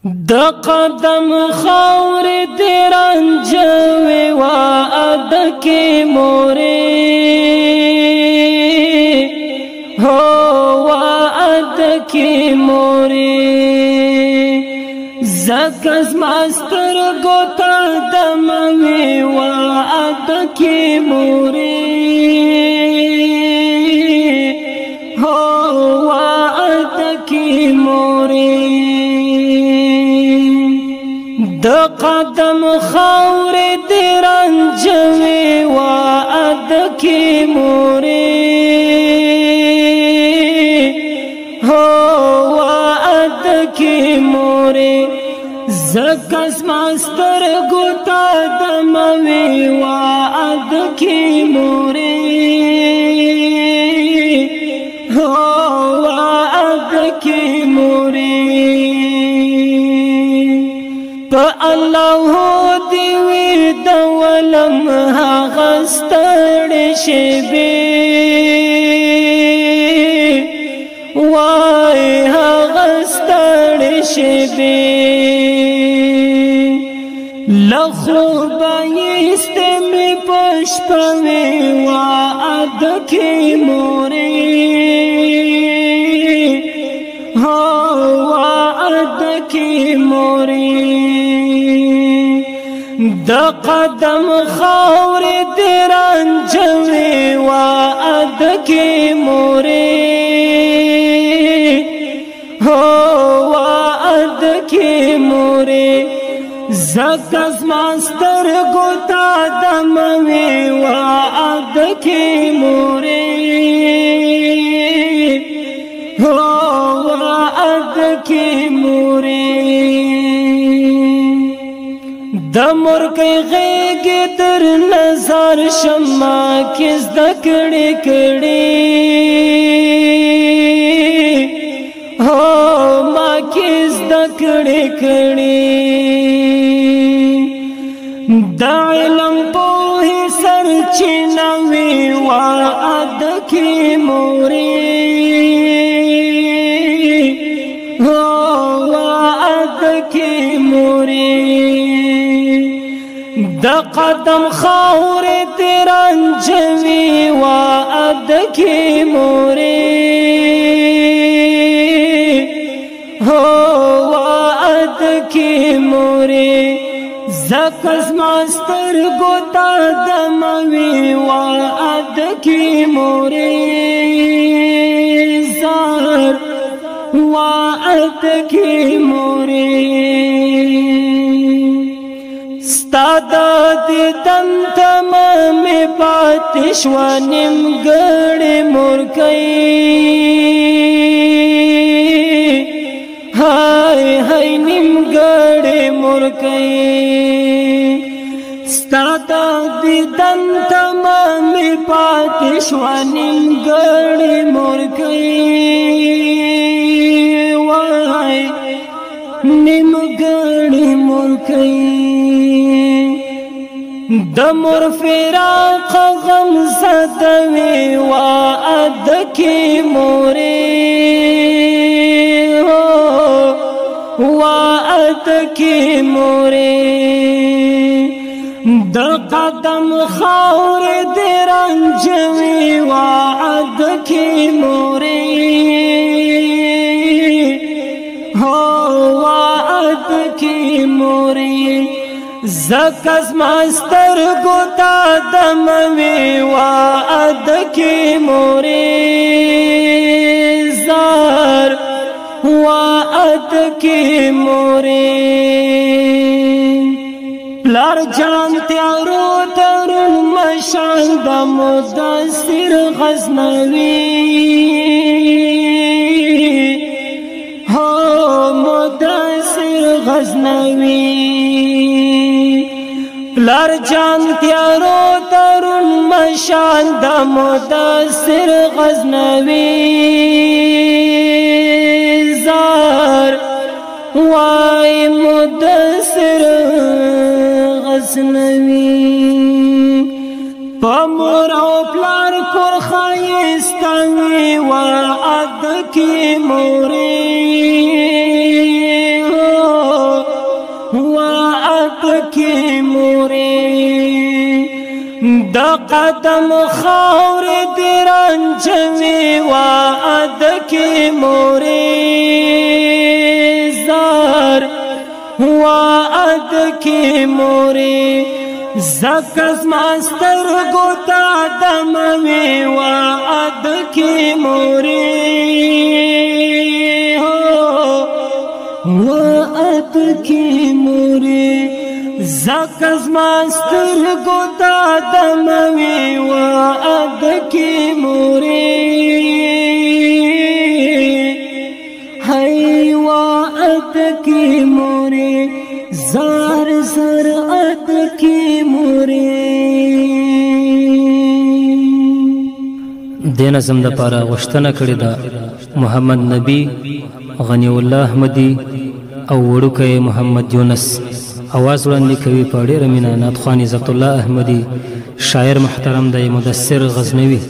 د قدم خاور دی رنجوي وا ادکه مورې هو وا ادکه مورې زکز ماستر ګوتا دموي وا ادکه مورې هو وا ادکه مورې د قدم خاور دی رنجوي وا ادکه مورې هو وا ادکه مورې زکس ماستر ګوتا دموي وا ادکه مورې هو وا ادکه مورې په الله دی وی د ولم هغه ستړې شېبې وای هغه ستړې شېبې لخوبه یسته مې پشپوي وا ادکه مورې هو وا ادکه مورې د قدم خاور دی رنجوي وا ادکه مورې هو وا ادکه مورې زکز ماستر ګوتا دموي وا ادکه مورې هو وا ادکه مورې د مرګي غېږ در نظر شمع کې زدکړې کړې هو ما کې زدکړې کړې د علم په سرچینه وي وا ادکه مورې هو وا ادکه مورې د قدم خاور دی رنجوي وا ادکه مورې هو وا ادکه مورې زکز ماستر ګوتا دموي وا ادکه مورې زار وا ادکه مورې ستاد دیدن تمام پاتش و نیمګړې مورکۍ هاي هاي نیمګړې مورکۍ ستاد دیدن تمام پاتش و نیمګړې مورکۍ وای نیمګړې مورکۍ د مور فراق غم زدوي وا ادکه مورې وا ادکه مورې د قدم خاور دی رنجوي وا ادکه مورې هو وا ادکه مورې زکز ماستر ګوتا دموي وا ادکه مورې زار وا ادکه مورې پلار جان تیارو ترون مشال د مدثر غزنوي هو مدثر غزنوي پلار جان تیارو ترون مشال د مدثر غزنوي زار وای مدثر غزنوي پمور او پلار کور خایستوي وا ادکه مورې کی موری دا قدم خور درنجوی وعد کی موری زار وعد کی موری زکز ماستر گوتا دموی وعد کی موری وعد کی موری زکز ماستر گوتا دموی وعد کی موری ہے وعد کی موری زار زرعت کی موری دې نظم دپاره غوښتنه کړې ده محمد نبی، غنی الله احمدي او وړوکی محمد یونس. اواز وړاندې کوي په ډېره مینه نعت خوان عزت الله احمدي، شاعر محترم دی مدثر غزنوي.